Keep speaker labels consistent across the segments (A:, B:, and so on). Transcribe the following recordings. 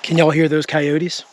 A: Can y'all hear those coyotes?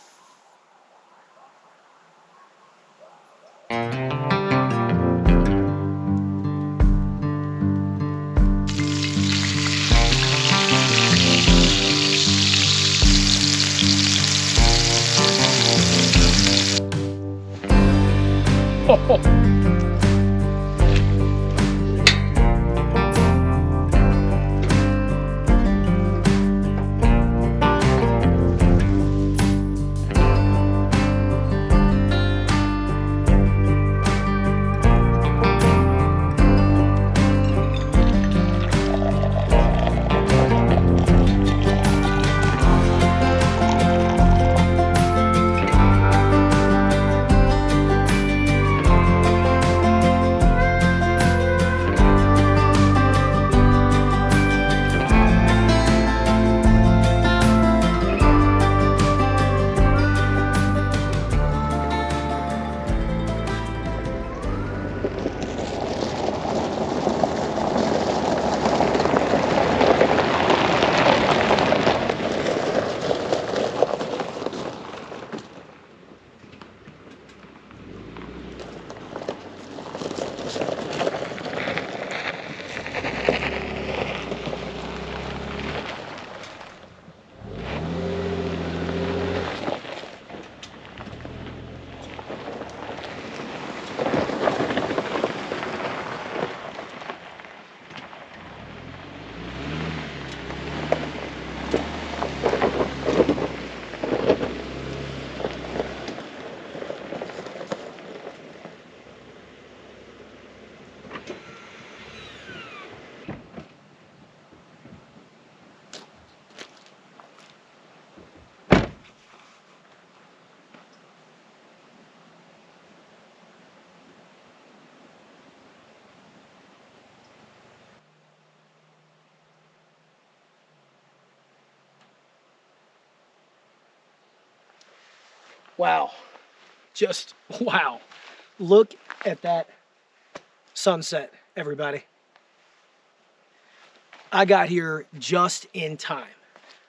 A: Wow. Just wow. Look at that sunset, everybody. I got here just in time.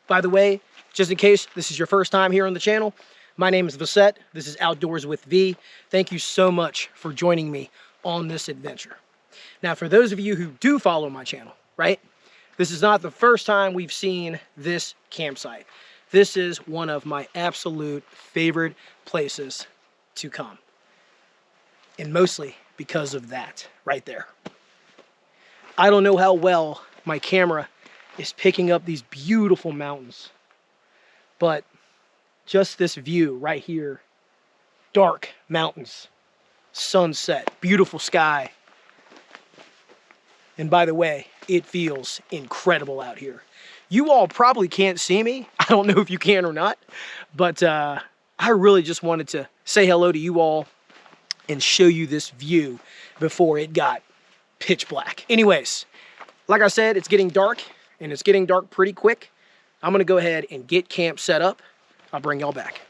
A: By the way, just in case this is your first time here on the channel, my name is Vasette. This is Outdoors with V. Thank you so much for joining me on this adventure. Now, for those of you who do follow my channel, right? This is not the first time we've seen this campsite. This is one of my absolute favorite places to come. And mostly because of that right there. I don't know how well my camera is picking up these beautiful mountains, but just this view right here, dark mountains, sunset, beautiful sky. And by the way, it feels incredible out here. You all probably can't see me. I don't know if you can or not, but I really just wanted to say hello to you all and show you this view before it got pitch black. Anyways, like I said, it's getting dark, and it's getting dark pretty quick. I'm gonna go ahead and get camp set up. I'll bring y'all back.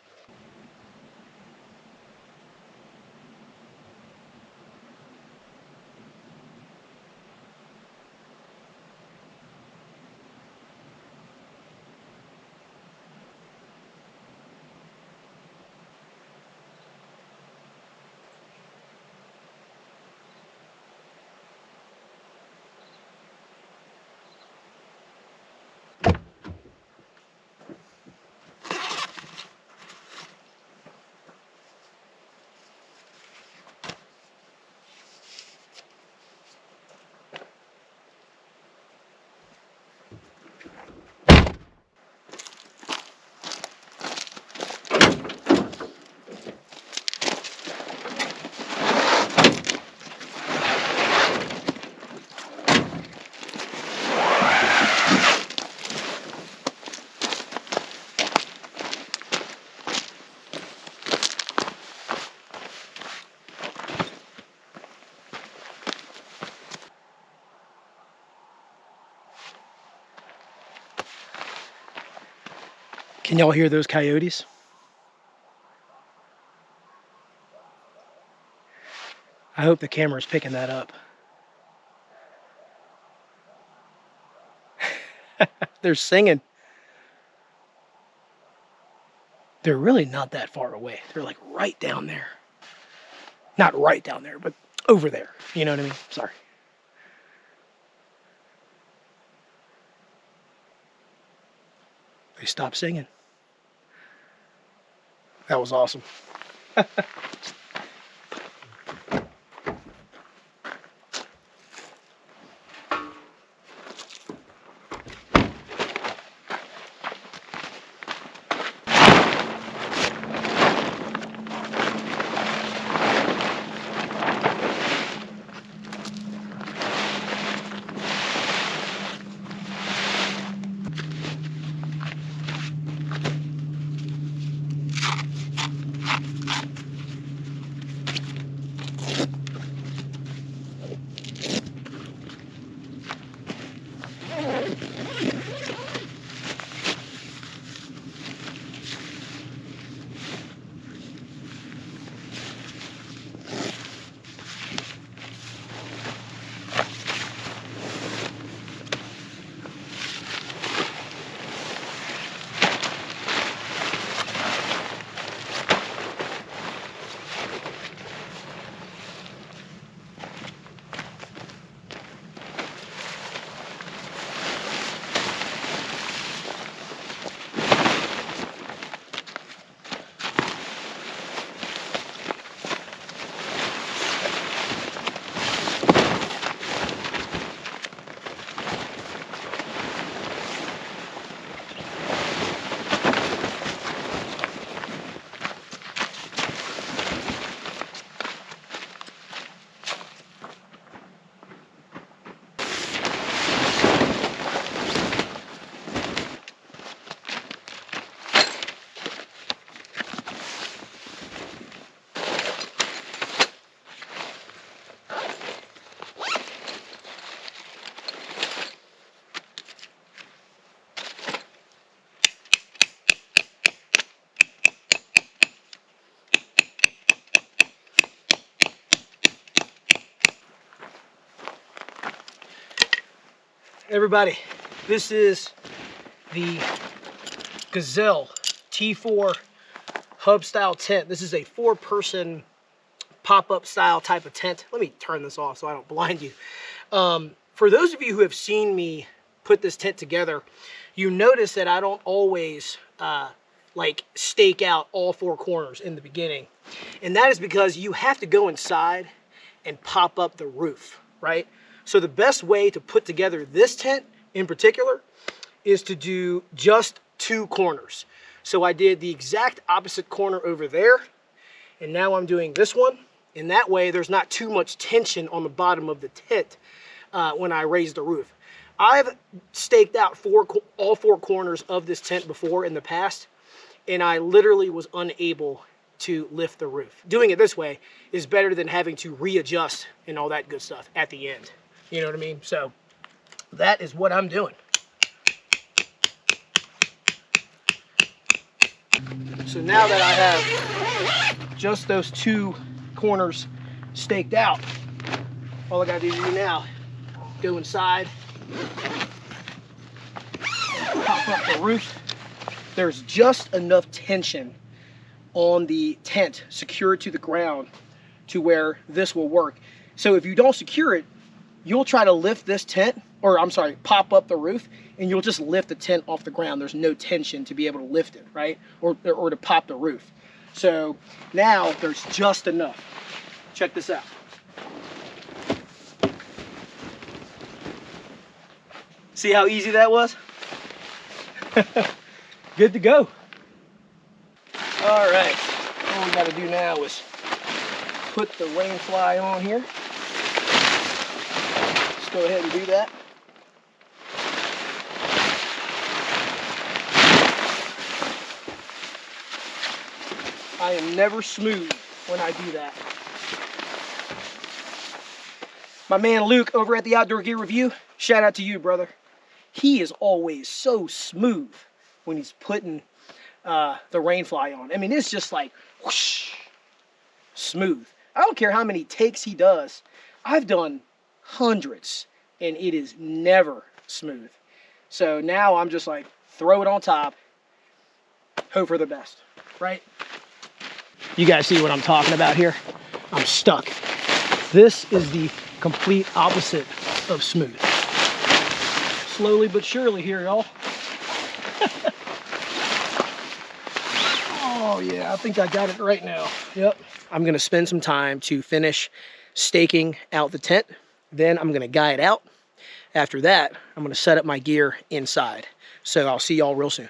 A: Can y'all hear those coyotes? I hope the camera's picking that up. They're singing. they're really not that far away. They're like right down there. Not right down there, but over there. You know what I mean? Sorry. They stopped singing. That was awesome. Everybody, this is the Gazelle T4 hub style tent. This is a 4-person pop-up style type of tent. Let me turn this off so I don't blind you. For those of you who have seen me put this tent together, you notice that I don't always like stake out all 4 corners in the beginning. And that is because you have to go inside and pop up the roof, right? So the best way to put together this tent in particular is to do just 2 corners. So I did the exact opposite corner over there, and now I'm doing this one. And that way there's not too much tension on the bottom of the tent when I raise the roof. I've staked out all 4 corners of this tent before in the past, and I literally was unable to lift the roof. Doing it this way is better than having to readjust and all that good stuff at the end. You know what I mean? So that is what I'm doing. So now that I have just those 2 corners staked out, all I gotta do now, go inside, pop up the roof. There's just enough tension on the tent secured to the ground to where this will work. So if you don't secure it, you'll try to lift this tent, or I'm sorry, pop up the roof, and you'll just lift the tent off the ground. There's no tension to be able to lift it, right? Or to pop the roof. So now there's just enough. Check this out. See how easy that was? Good to go. All right, all we gotta do now is put the rain fly on here. Let's go ahead and do that. I am never smooth when I do that. My man Luke over at the Outdoor Gear Review, shout out to you, brother. He is always so smooth when he's putting the rain fly on. I mean, it's just like whoosh, smooth. I don't care how many takes he does. I've done hundreds and it is never smooth. So now I'm just like, throw it on top, hope for the best. right? You guys see what I'm talking about here? I'm stuck. This is the complete opposite of smooth. Slowly but surely here, y'all. Oh yeah, I think I got it right now. Yep. I'm gonna spend some time to finish staking out the tent. Then I'm gonna guy it out. After that, I'm gonna set up my gear inside. So I'll see y'all real soon.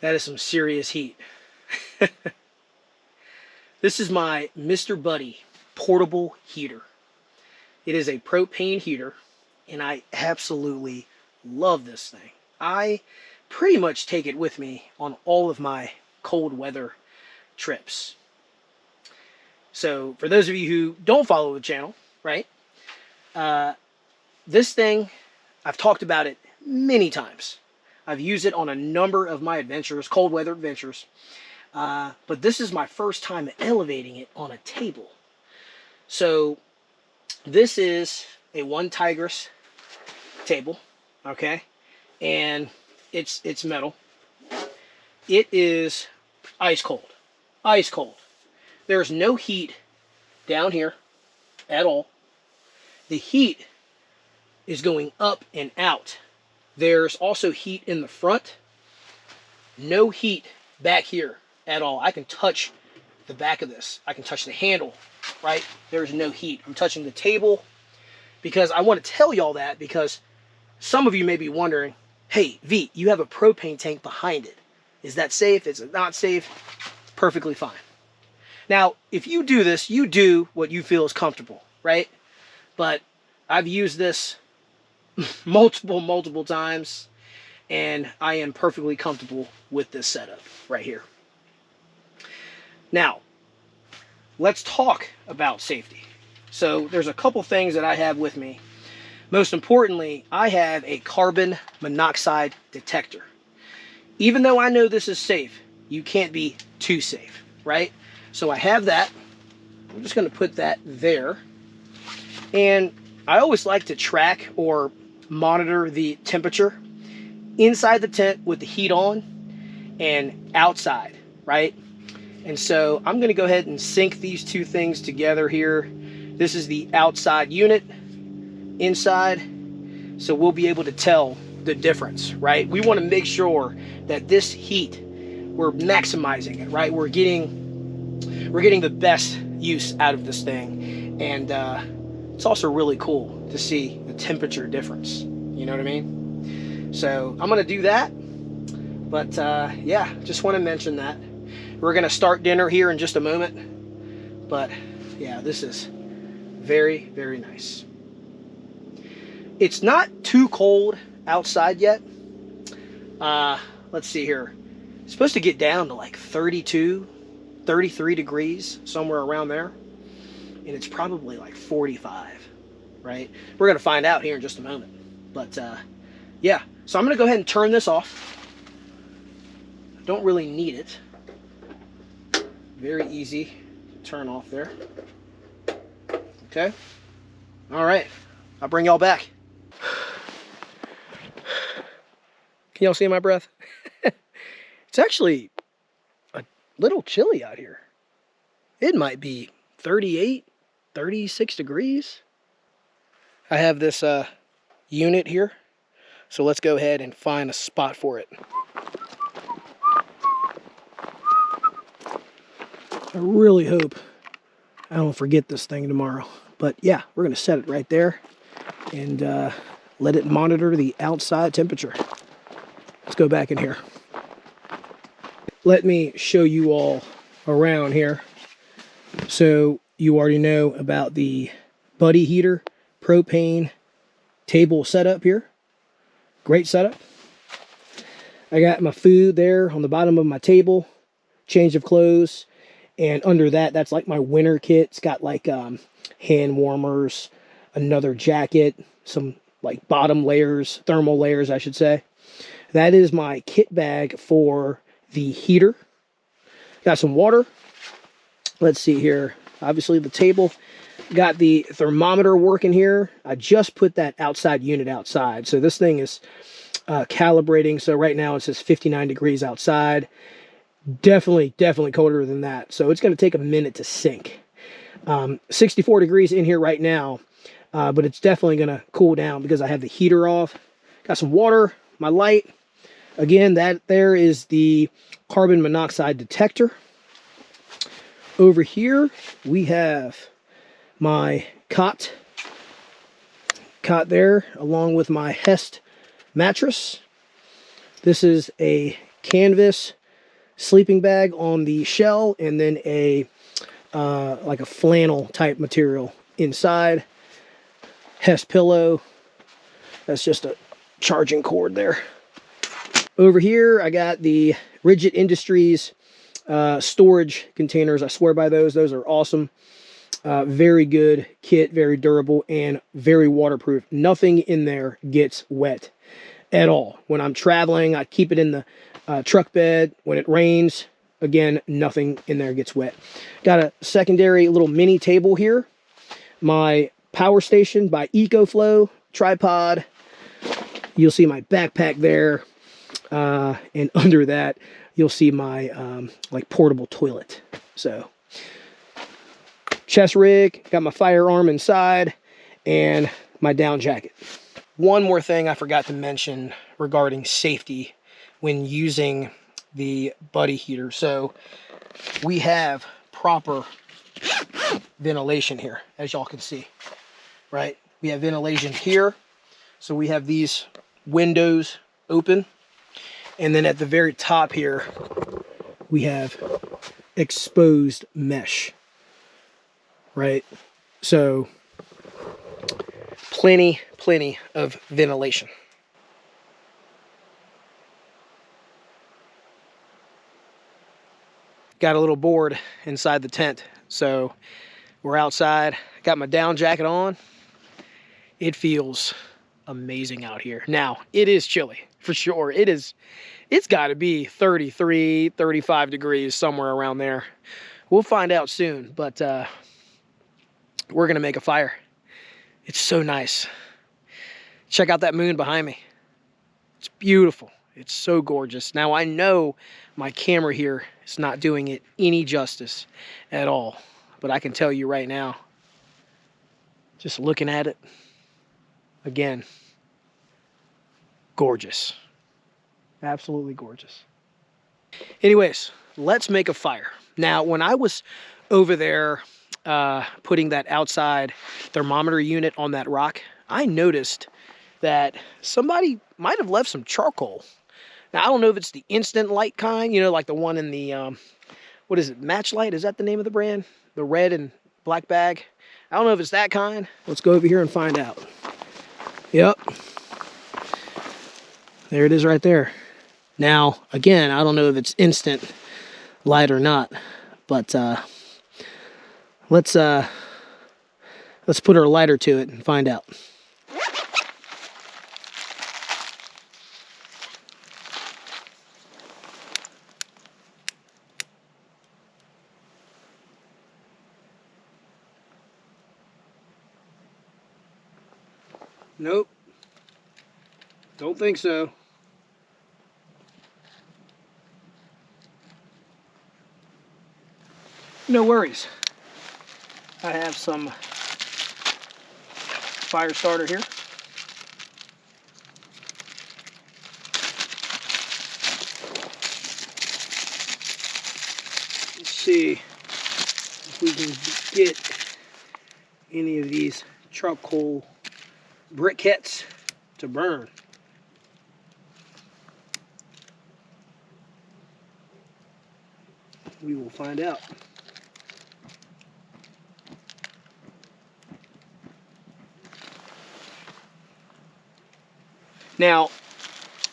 A: That is some serious heat. This is my Mr. Buddy portable heater. It is a propane heater, and I absolutely love this thing. I pretty much take it with me on all of my cold weather trips. So for those of you who don't follow the channel, right, this thing, I've talked about it many times. I've used it on a number of my adventures, cold weather adventures. But this is my first time elevating it on a table. So this is a one Tigris table, okay? And it's metal. It is ice cold. Ice cold. There's no heat down here at all. The heat is going up and out. There's also heat in the front. No heat back here at all. I can touch the back of this. I can touch the handle, right? There's no heat. I'm touching the table because I want to tell y'all that, because some of you may be wondering, hey, V, you have a propane tank behind it. Is that safe? Is it not safe? Perfectly fine. Now, if you do this, you do what you feel is comfortable, right? But I've used this multiple times, and I am perfectly comfortable with this setup right here. Now, let's talk about safety. So there's a couple things that I have with me. Most importantly, I have a carbon monoxide detector. Even though I know this is safe, you can't be too safe, right? So I have that. I'm just going to put that there. And I always like to track or monitor the temperature inside the tent with the heat on and outside, right? And so I'm going to go ahead and sync these two things together here. This is the outside unit, inside. So we'll be able to tell the the difference, right? We want to make sure that this heat, we're maximizing it, right? We're getting the best use out of this thing. And it's also really cool to see the temperature difference. You know what I mean? So I'm going to do that. But yeah, just want to mention that. We're going to start dinner here in just a moment. But yeah, this is very, very nice. It's not too cold outside yet. Let's see here. It's supposed to get down to like 32, 33 degrees, somewhere around there. And it's probably like 45, right? We're going to find out here in just a moment. But yeah, so I'm going to go ahead and turn this off. Don't really need it. Very easy to turn off there. Okay. All right. I'll bring y'all back. Can y'all see my breath? It's actually a little chilly out here. It might be 38, 36 degrees. I have this unit here. So let's go ahead and find a spot for it. I really hope I don't forget this thing tomorrow. But yeah, we're going to set it right there and let it monitor the outside temperature. Let's go back in here. Let me show you all around here. So you already know about the Buddy Heater propane table setup here. Great setup. I got my food there on the bottom of my table, change of clothes, and under that, that's like my winter kit. It's got like hand warmers, another jacket, some like bottom layers, thermal layers, I should say. That is my kit bag for the heater. Got some water. Let's see here. Obviously the table. Got the thermometer working here. I just put that outside unit outside. So this thing is calibrating. So right now it says 59 degrees outside. Definitely colder than that. So it's going to take a minute to sink. 64 degrees in here right now. But it's definitely going to cool down because I have the heater off. Got some water, my light. Again, that there is the carbon monoxide detector. Over here, we have my cot there, along with my Hest mattress. This is a canvas sleeping bag on the shell, and then a like a flannel type material inside. Hest pillow. That's just a charging cord there. Over here, I got the Rigid Industries storage containers. I swear by those. Those are awesome. Very good kit, very durable, and very waterproof. Nothing in there gets wet at all. When I'm traveling, I keep it in the truck bed. When it rains, again, nothing in there gets wet. Got a secondary little mini table here. My power station by EcoFlow tripod. You'll see my backpack there. And under that, you'll see my like portable toilet. So chest rig, got my firearm inside, and my down jacket. One more thing I forgot to mention regarding safety when using the Buddy Heater. So we have proper ventilation here, as y'all can see, right? We have ventilation here. So we have these windows open. And then at the very top here, we have exposed mesh, right? So plenty of ventilation. Got a little board inside the tent. So we're outside, got my down jacket on. It feels amazing out here. Now, it is chilly, for sure. It's got to be 33, 35 degrees, somewhere around there. We'll find out soon, but we're going to make a fire. It's so nice. Check out that moon behind me. It's beautiful. It's so gorgeous. Now, I know my camera here is not doing it any justice at all, but I can tell you right now, just looking at it, again, gorgeous. Absolutely gorgeous. Anyways, let's make a fire. Now, when I was over there putting that outside thermometer unit on that rock, I noticed that somebody might have left some charcoal. Now, I don't know if it's the instant light kind, you know, like the one in the, what is it, Match Light? Is that the name of the brand? The red and black bag? I don't know if it's that kind. Let's go over here and find out. Yep. There it is right there. Now, again, I don't know if it's instant light or not, but let's put our lighter to it and find out. Nope. Don't think so. No worries. I have some fire starter here. Let's see if we can get any of these charcoal briquettes to burn. We will find out. Now,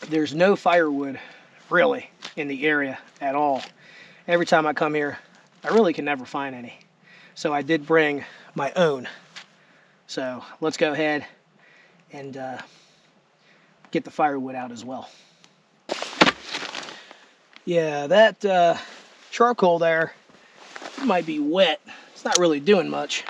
A: there's no firewood really in the area at all. Every time I come here, I really can never find any. So I did bring my own. So let's go ahead and get the firewood out as well. Yeah, that charcoal there might be wet. It's not really doing much.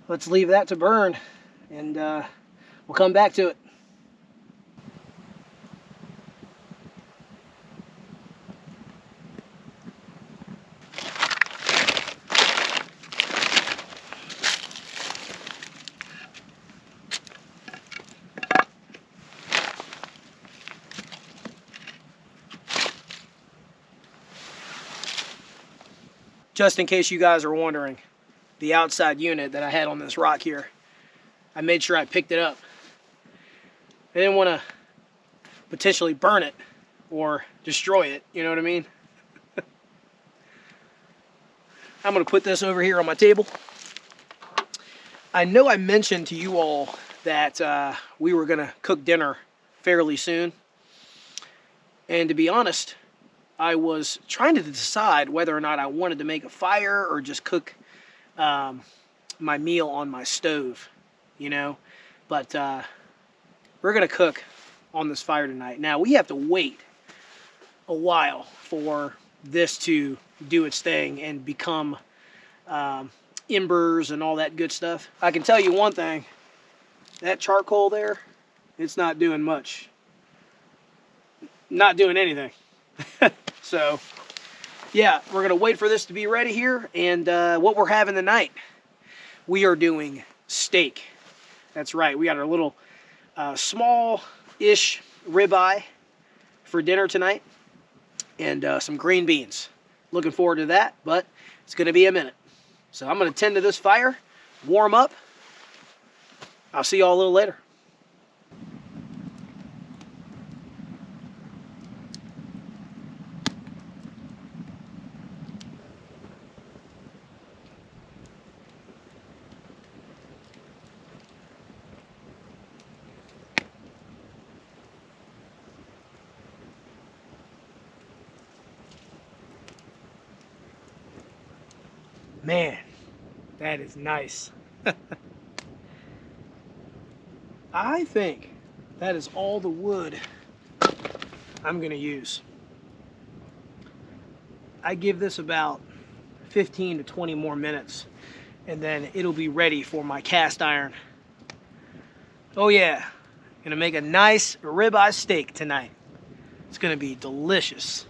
A: Let's leave that to burn, and we'll come back to it. Just in case you guys are wondering, the outside unit that I had on this rock here, I made sure I picked it up. I didn't want to potentially burn it or destroy it, you know what I mean? I'm going to put this over here on my table. I know I mentioned to you all that we were going to cook dinner fairly soon. And to be honest, I was trying to decide whether or not I wanted to make a fire or just cook my meal on my stove, you know. But we're going to cook on this fire tonight. Now, we have to wait a while for this to do its thing and become embers and all that good stuff. I can tell you one thing, that charcoal there, it's not doing much. Not doing anything. So, yeah, we're going to wait for this to be ready here. And what we're having tonight, we are doing steak. That's right. We got our little small-ish ribeye for dinner tonight. And some green beans. Looking forward to that, but it's going to be a minute. So I'm going to tend to this fire, warm up. I'll see y'all a little later. Man, that is nice. I think that is all the wood I'm gonna use. I give this about 15 to 20 more minutes and then it'll be ready for my cast iron. Oh yeah, gonna make a nice ribeye steak tonight. It's gonna be delicious.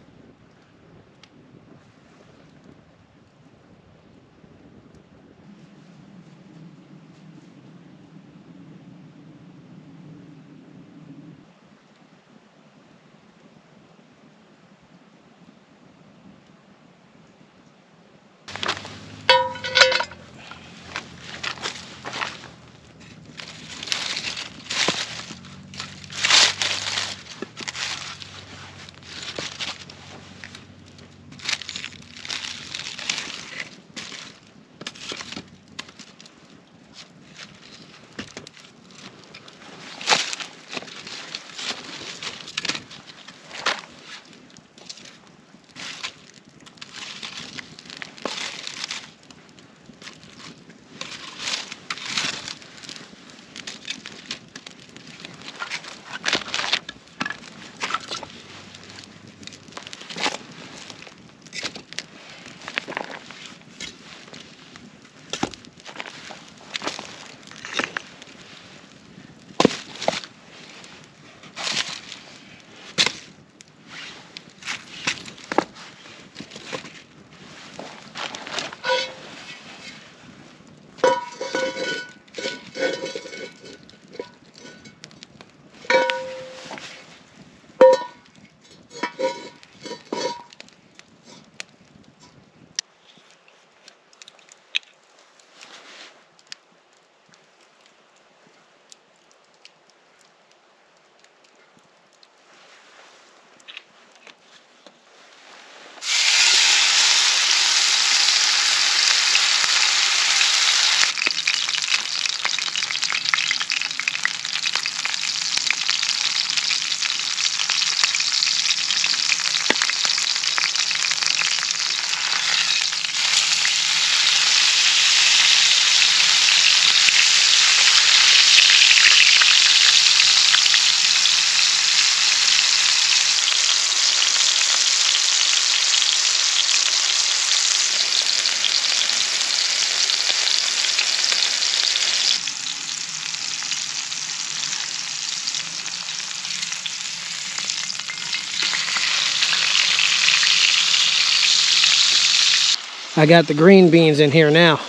A: I got the green beans in here now.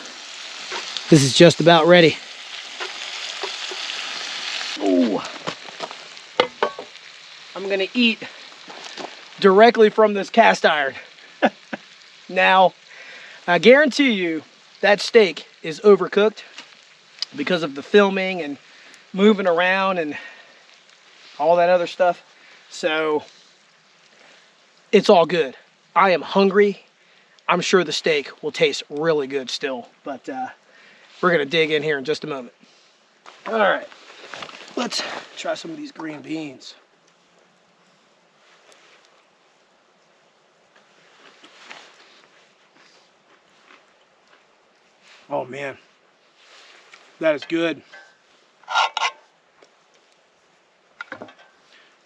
A: This is just about ready. Ooh. I'm gonna eat directly from this cast iron. Now, I guarantee you that steak is overcooked because of the filming and moving around and all that other stuff. So it's all good. I am hungry. I'm sure the steak will taste really good still, but we're gonna dig in here in just a moment. All right, let's try some of these green beans. Oh man, that is good.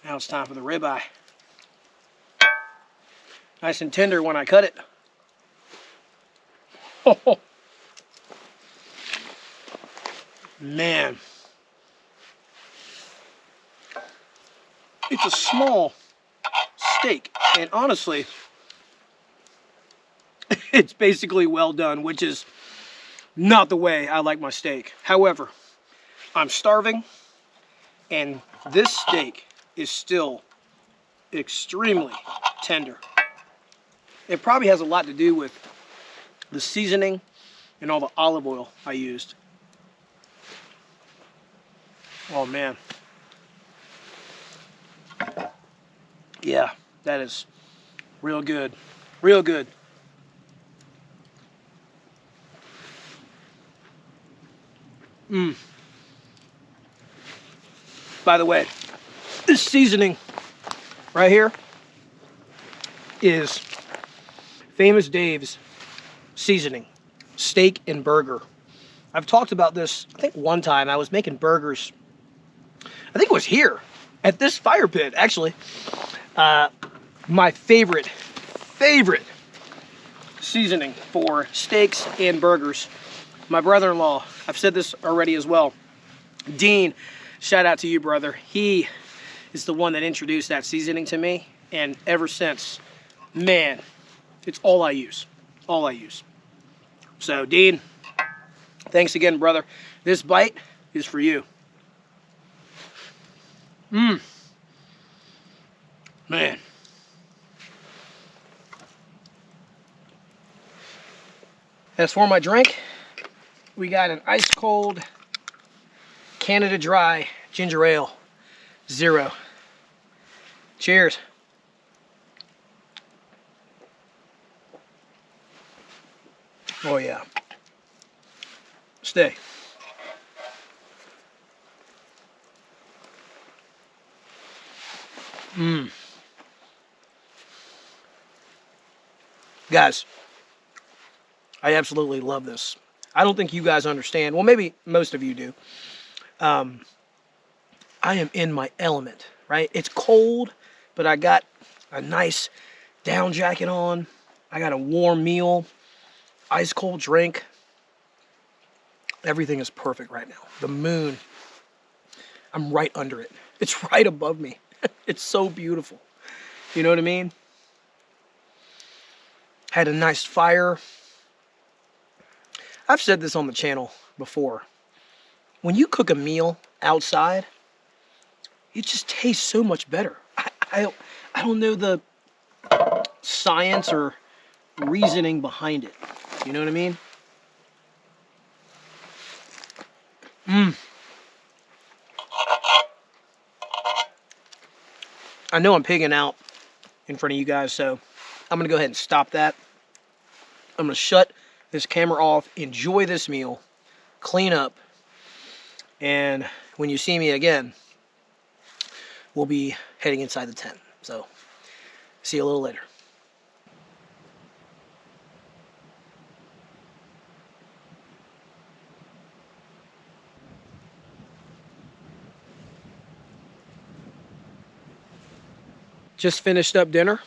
A: Now it's time for the ribeye. Nice and tender when I cut it. Oh, man. It's a small steak, and honestly, it's basically well done, which is not the way I like my steak. However, I'm starving, and this steak is still extremely tender. It probably has a lot to do with the seasoning and all the olive oil I used. Oh man. Yeah, that is real good. Real good. By the way, this seasoning right here is Famous Dave's seasoning. steak and burger. I've talked about this, I think one time I was making burgers. I think it was here at this fire pit, actually. My favorite seasoning for steaks and burgers. My brother-in-law, I've said this already as well. Dean, shout out to you, brother. He is the one that introduced that seasoning to me. And ever since, man, it's all I use. All I use. So, Dean, thanks again, brother. This bite is for you. Man. As for my drink, we got an ice cold Canada Dry ginger ale, 0. Cheers. Oh yeah. Stay. Guys, I absolutely love this. I don't think you guys understand. Well, maybe most of you do. I am in my element, right? It's cold, but I got a nice down jacket on. I got a warm meal, ice cold drink. Everything is perfect right now. The moon, I'm right under it. It's right above me. It's so beautiful. You know what I mean? Had a nice fire. I've said this on the channel before. When you cook a meal outside, it just tastes so much better. I don't know the science or reasoning behind it. You know what I mean? I know I'm pigging out in front of you guys, so I'm going to go ahead and stop that. I'm going to shut this camera off, enjoy this meal, clean up, and when you see me again, we'll be heading inside the tent. So, see you a little later. Just finished up dinner.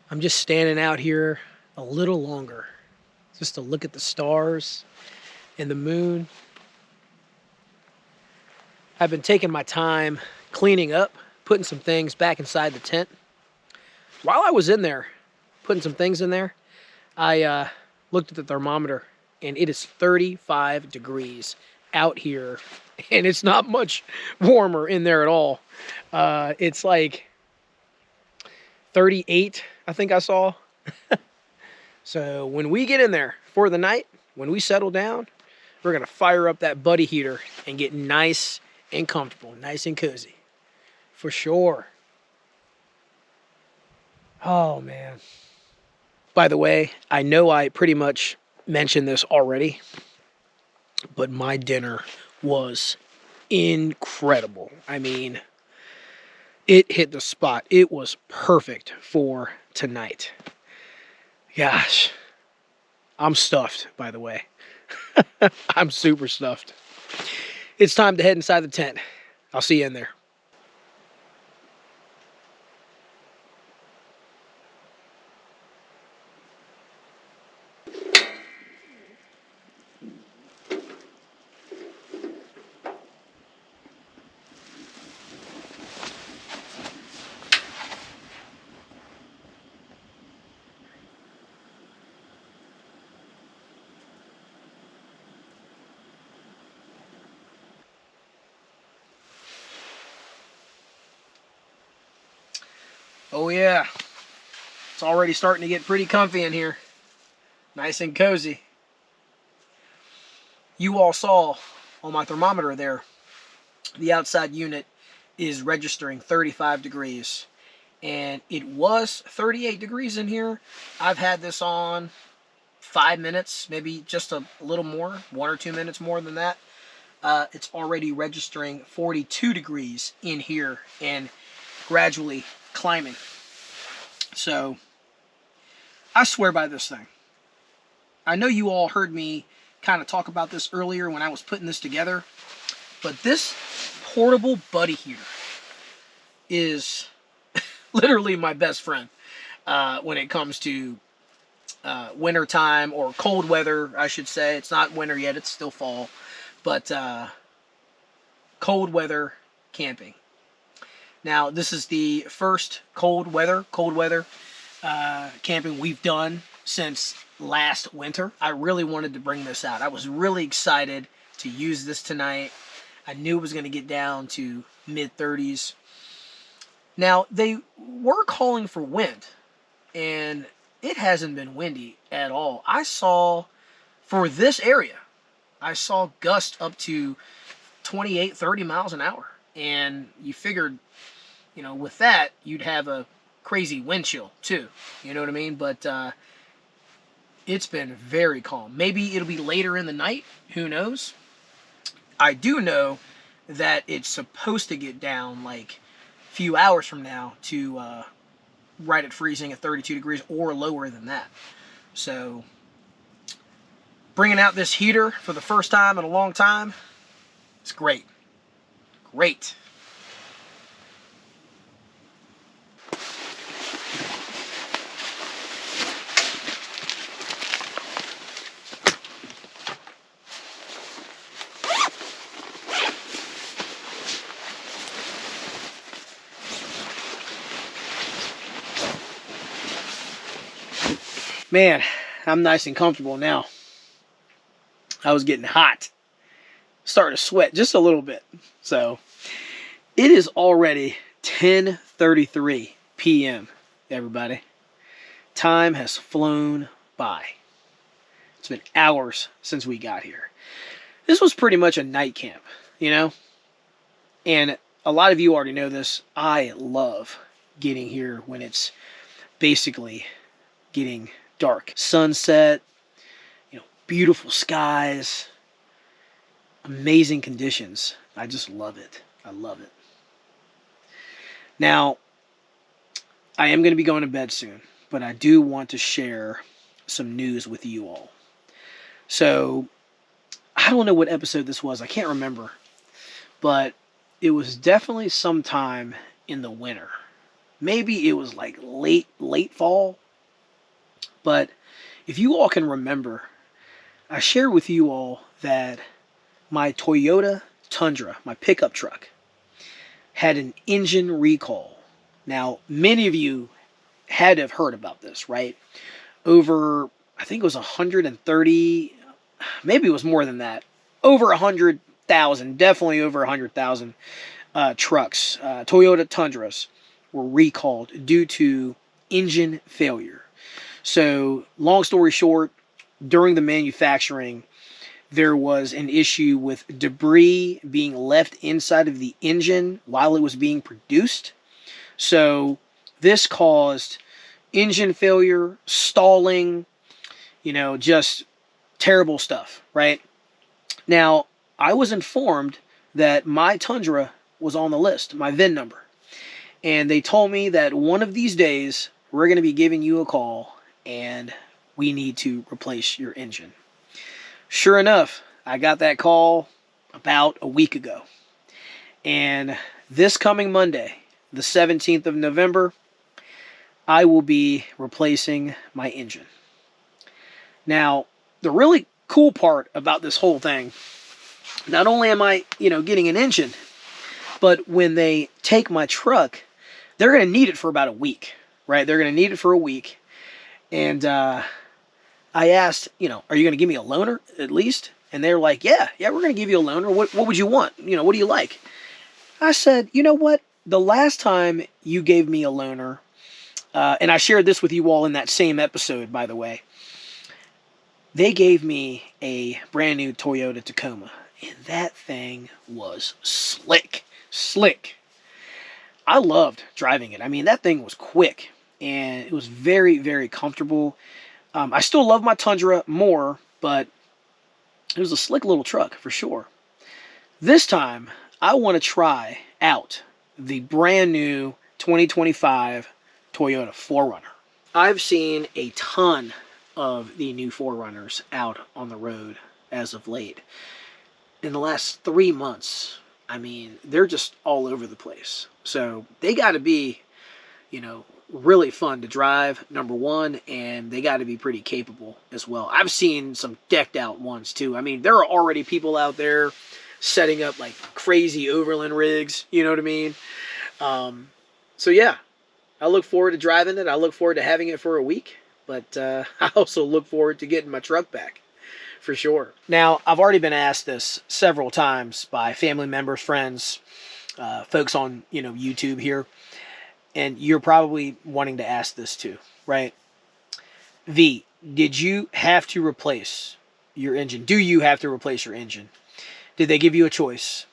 A: I'm just standing out here a little longer just to look at the stars and the moon. I've been taking my time cleaning up, putting some things back inside the tent. While I was in there, putting some things in there, I looked at the thermometer and it is 35 degrees out here, and it's not much warmer in there at all. It's like 38, I think I saw. So when we get in there for the night, when we settle down, we're going to fire up that buddy heater and get nice and comfortable, nice and cozy. For sure. Oh, man. By the way, I know I pretty much mentioned this already, but my dinner was incredible. I mean, it hit the spot. It was perfect for tonight. Gosh, I'm stuffed, by the way. I'm super stuffed. It's time to head inside the tent. I'll see you in there. Oh yeah, it's already starting to get pretty comfy in here. Nice and cozy. You all saw on my thermometer there, the outside unit is registering 35 degrees. And it was 38 degrees in here. I've had this on 5 minutes, maybe just a little more, 1 or 2 minutes more than that. It's already registering 42 degrees in here and gradually climbing. So I swear by this thing. I know you all heard me kind of talk about this earlier when I was putting this together, but this portable buddy heater is literally my best friend when it comes to winter time, or cold weather, I should say. It's not winter yet, it's still fall, but cold weather camping. Now, this is the first cold weather camping we've done since last winter. I really wanted to bring this out. I was really excited to use this tonight. I knew it was going to get down to mid-30s. Now, they were calling for wind, and it hasn't been windy at all. I saw, for this area, I saw gusts up to 28, 30 miles an hour. And you figured, you know, with that, you'd have a crazy wind chill too. You know what I mean? But it's been very calm. Maybe it'll be later in the night. Who knows? I do know that it's supposed to get down like a few hours from now to right at freezing at 32 degrees or lower than that. So bringing out this heater for the first time in a long time, it's great. Great. Man, I'm nice and comfortable now. I was getting hot. Starting to sweat just a little bit. So, it is already 10:33 p.m., everybody. Time has flown by. It's been hours since we got here. This was pretty much a night camp, you know? And a lot of you already know this. I love getting here when it's basically getting dark. Sunset, you know, beautiful skies, amazing conditions. I just love it. I love it. Now, I am going to be going to bed soon, but I do want to share some news with you all. So, I don't know what episode this was. I can't remember. But it was definitely sometime in the winter. Maybe it was like late fall. But if you all can remember, I shared with you all that my Toyota Tundra, my pickup truck, had an engine recall. Now, many of you had to have heard about this, right? Over, I think it was 130, maybe it was more than that. Over 100,000, definitely over 100,000 trucks, Toyota Tundras, were recalled due to engine failure. So, long story short, during the manufacturing, there was an issue with debris being left inside of the engine while it was being produced. So, this caused engine failure, stalling, you know, just terrible stuff, right? Now, I was informed that my Tundra was on the list, my VIN number. And they told me that one of these days, we're going to be giving you a call and we need to replace your engine. Sure enough, I got that call about a week ago. And this coming Monday, the 17th of November, I will be replacing my engine. Now, the really cool part about this whole thing, not only am I, you know, getting an engine, but when they take my truck, they're going to need it for about a week, right? They're going to need it for a week. And I asked, you know, are you going to give me a loaner at least? And they're like, yeah, we're going to give you a loaner. What would you want? You know, what do you like? I said, you know what? The last time you gave me a loaner, and I shared this with you all in that same episode, by the way, they gave me a brand new Toyota Tacoma. And that thing was slick. I loved driving it. I mean, that thing was quick. And it was very, very comfortable. I still love my Tundra more, but it was a slick little truck for sure. This time, I want to try out the brand new 2025 Toyota 4Runner. I've seen a ton of the new 4Runners out on the road as of late. In the last 3 months, I mean, they're just all over the place. So they got to be, you know, really fun to drive, number one, and they got to be pretty capable as well. I've seen some decked out ones too. I mean, there are already people out there setting up like crazy overland rigs, you know what I mean? So yeah, I look forward to driving it. I look forward to having it for a week, but I also look forward to getting my truck back for sure. Now, I've already been asked this several times by family members, friends, folks on, you know, YouTube here, and you're probably wanting to ask this too, right? V, did you have to replace your engine? Do you have to replace your engine? Did they give you a choice?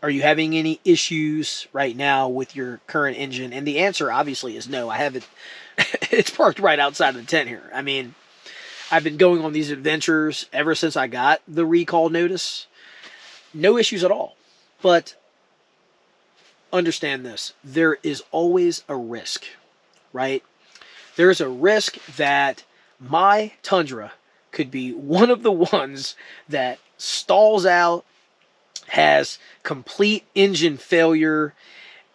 A: Are you having any issues right now with your current engine? And the answer obviously is no. I haven't. It's parked right outside of the tent here. I mean, I've been going on these adventures ever since I got the recall notice. No issues at all. But understand this. There is always a risk, right? There's a risk that my Tundra could be one of the ones that stalls out, has complete engine failure,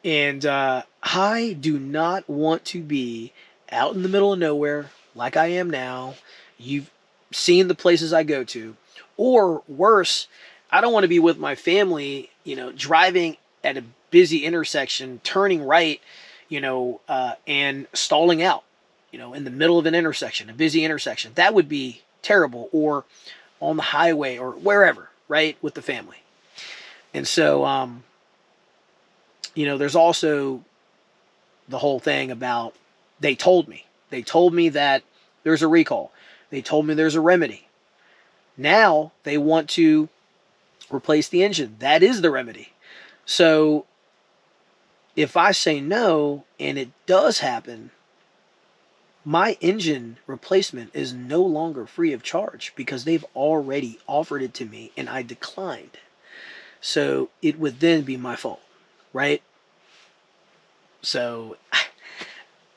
A: and I do not want to be out in the middle of nowhere like I am now. You've seen the places I go to. Or worse, I don't want to be with my family, you know, driving at a busy intersection, turning right, you know, and stalling out, you know, in the middle of an intersection, a busy intersection. That would be terrible. Or on the highway or wherever, right, with the family. And so, you know, there's also the whole thing about they told me. They told me that there's a recall. They told me there's a remedy. Now they want to replace the engine. That is the remedy. So if I say no and it does happen, my engine replacement is no longer free of charge because they've already offered it to me and I declined. So it would then be my fault, right? So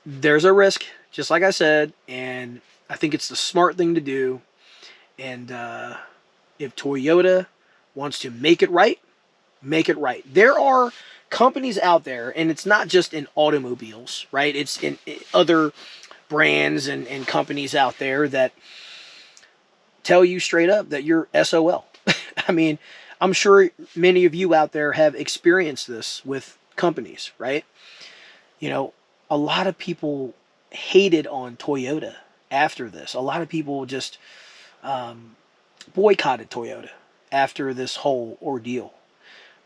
A: there's a risk, just like I said, and I think it's the smart thing to do. And if Toyota wants to make it right, make it right. There are companies out there, and it's not just in automobiles, right? It's in other brands and companies out there that tell you straight up that you're SOL. I mean, I'm sure many of you out there have experienced this with companies, right? You know, a lot of people hated on Toyota after this. A lot of people just boycotted Toyota after this whole ordeal,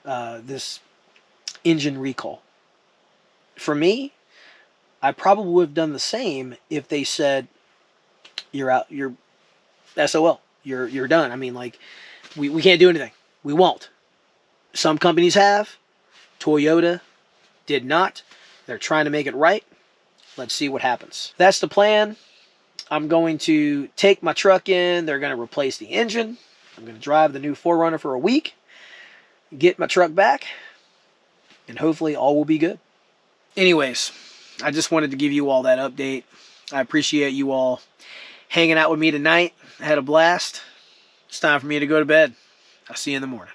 A: this engine recall. For me, I probably would have done the same if they said, you're out, you're SOL, you're done. I mean, like, we can't do anything. We won't. Some companies have. Toyota did not. They're trying to make it right. Let's see what happens. That's the plan. I'm going to take my truck in. They're going to replace the engine. I'm going to drive the new 4Runner for a week, get my truck back, and hopefully all will be good. Anyways, I just wanted to give you all that update. I appreciate you all hanging out with me tonight. I had a blast. It's time for me to go to bed. I'll see you in the morning.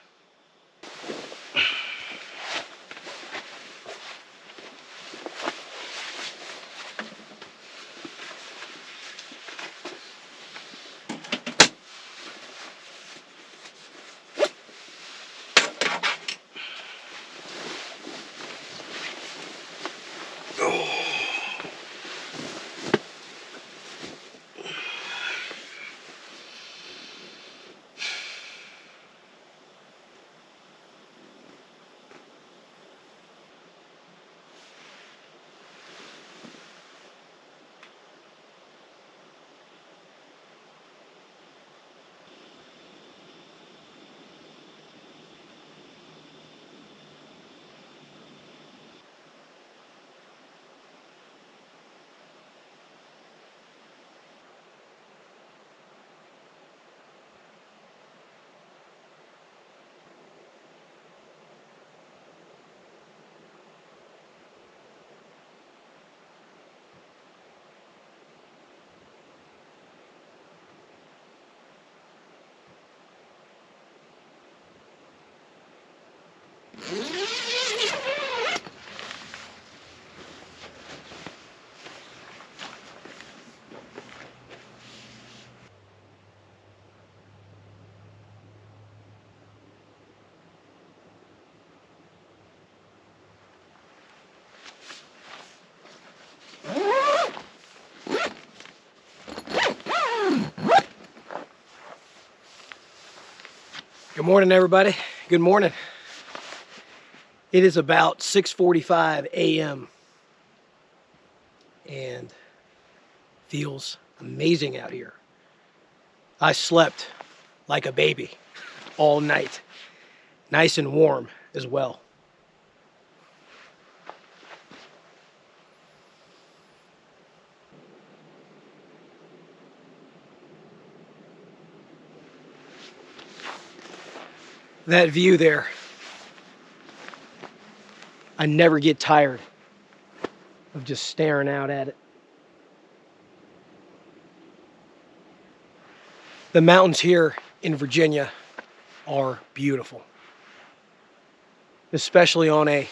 A: Good morning, everybody. Good morning. It is about 6:45 a.m. and feels amazing out here. I slept like a baby all night, nice and warm as well. That view there, I never get tired of just staring out at it. The mountains here in Virginia are beautiful, especially on a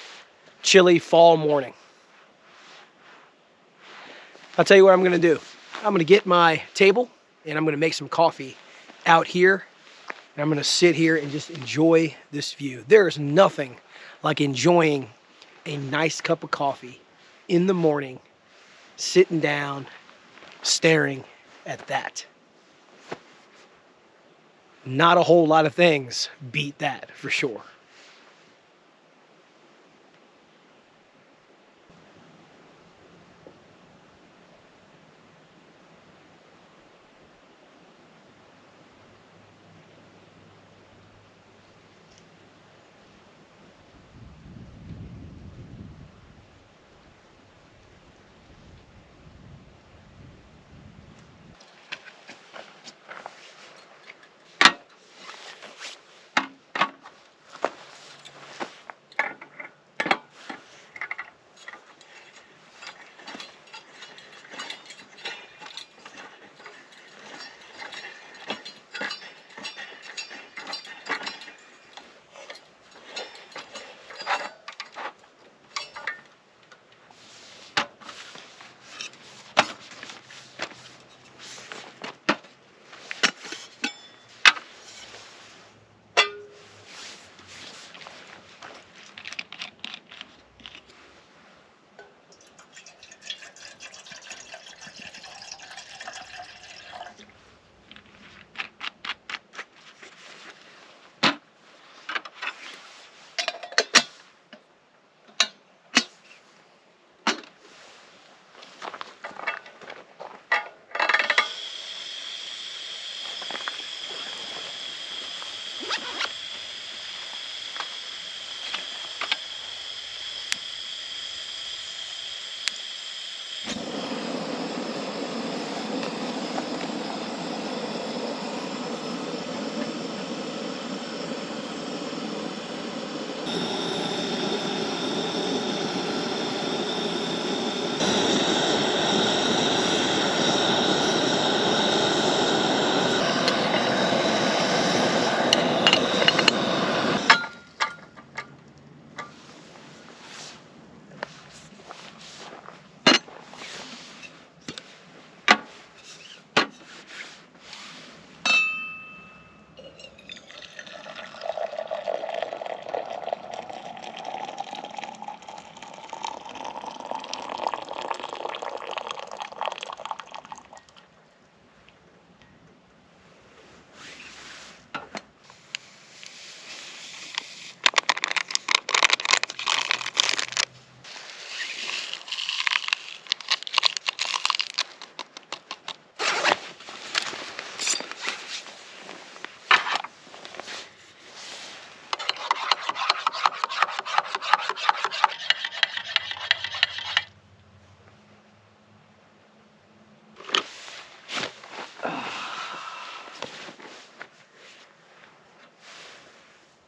A: chilly fall morning. I'll tell you what I'm gonna do. I'm gonna get my table and I'm gonna make some coffee out here. And I'm gonna sit here and just enjoy this view. There is nothing like enjoying a nice cup of coffee in the morning, sitting down, staring at that. Not a whole lot of things beat that for sure.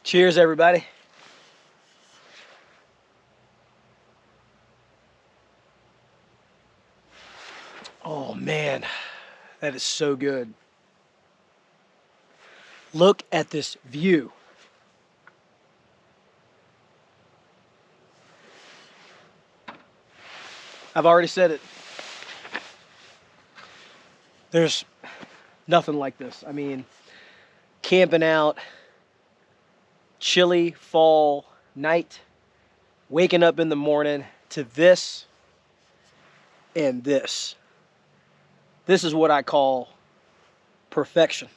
A: Cheers, everybody. Oh man, that is so good. Look at this view. I've already said it. There's nothing like this. I mean, camping out, chilly fall night, waking up in the morning to this and this. This is what I call perfection.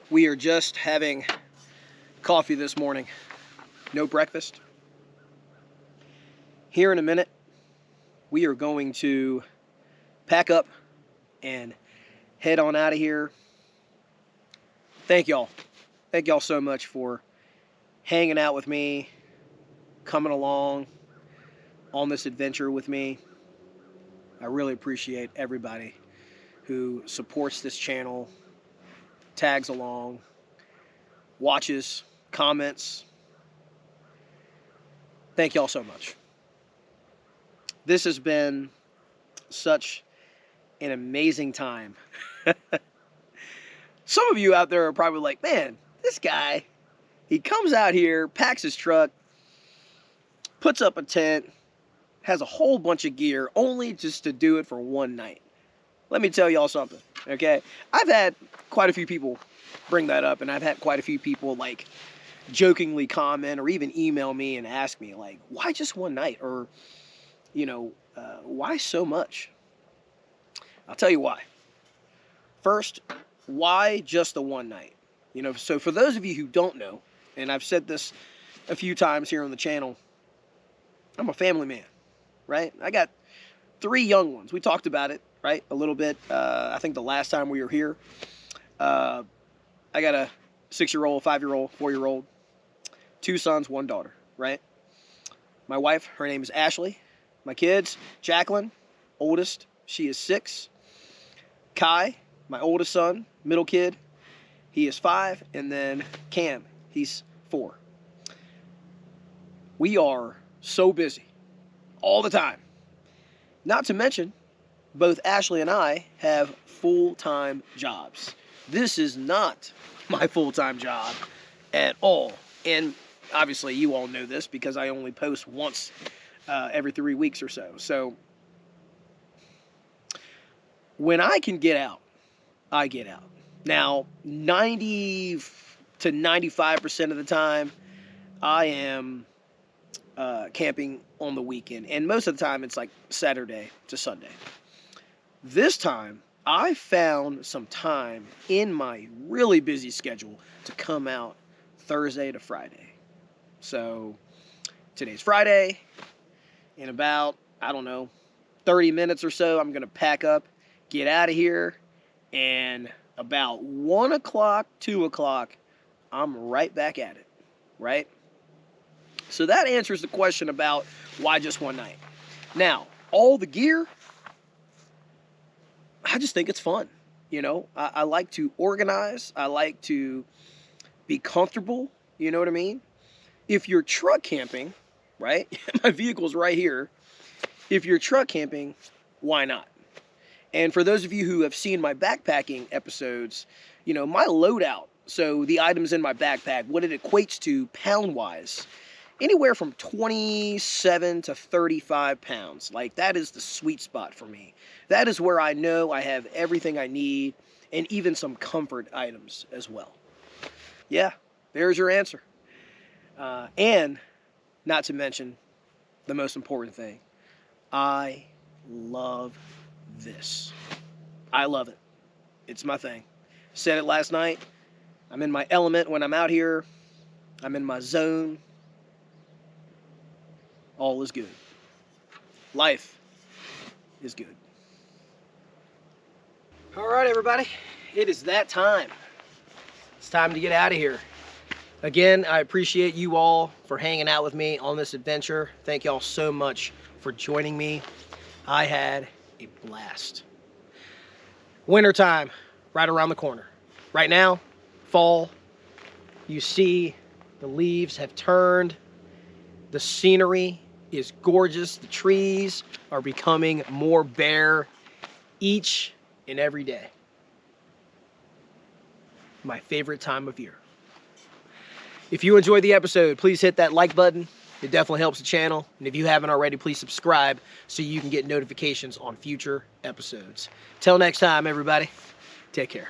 A: We are just having coffee this morning. No breakfast. Here in a minute, we are going to pack up and head on out of here. Thank y'all. Thank y'all so much for hanging out with me, coming along on this adventure with me. I really appreciate everybody who supports this channel, tags along, watches, comments. Thank y'all so much. This has been such an amazing time. Some of you out there are probably like, man, this guy, he comes out here, packs his truck, puts up a tent, has a whole bunch of gear only just to do it for one night. Let me tell y'all something, okay? I've had quite a few people bring that up, and I've had quite a few people like jokingly comment or even email me and ask me like, why just one night? Or, you know, why so much? I'll tell you why. First, why just the one night? You know, so for those of you who don't know, and I've said this a few times here on the channel, I'm a family man, right? I got 3 young ones. We talked about it, right? A little bit. I think the last time we were here, I got a 6-year-old, 5-year-old, 4-year-old, 2 sons, 1 daughter, right? My wife, her name is Ashley. My kids, Jacqueline, oldest, she is 6. Kai, my oldest son, middle kid, he is 5. And then Cam, he's 4. We are so busy all the time. Not to mention, both Ashley and I have full-time jobs. This is not my full-time job at all. And obviously you all know this because I only post once every 3 weeks or so. So when I can get out, I get out. Now, 90 to 95% of the time, I am camping on the weekend. And most of the time, it's like Saturday to Sunday. This time, I found some time in my really busy schedule to come out Thursday to Friday. So today's Friday. In about, I don't know, 30 minutes or so, I'm going to pack up, get out of here, and about 1 o'clock, 2 o'clock, I'm right back at it, right? So that answers the question about why just one night. Now, all the gear, I just think it's fun. You know, I like to organize. I like to be comfortable. You know what I mean? If you're truck camping, right? My vehicle's right here. If you're truck camping, why not? And for those of you who have seen my backpacking episodes, you know, my loadout, so the items in my backpack, what it equates to pound-wise, anywhere from 27 to 35 pounds. Like, that is the sweet spot for me. That is where I know I have everything I need and even some comfort items as well. Yeah, there's your answer. And not to mention the most important thing, I love this. I love it. It's my thing. Said it last night. I'm in my element when I'm out here. I'm in my zone. all is good. Life is good. All right, everybody, it is that time. It's time to get out of here. Again, I appreciate you all for hanging out with me on this adventure. Thank y'all so much for joining me. I had a blast. Wintertime, right around the corner. Right now, fall. You see the leaves have turned. The scenery is gorgeous. The trees are becoming more bare each and every day. My favorite time of year. If you enjoyed the episode, please hit that like button. It definitely helps the channel. And if you haven't already, please subscribe so you can get notifications on future episodes. Till next time, everybody, take care.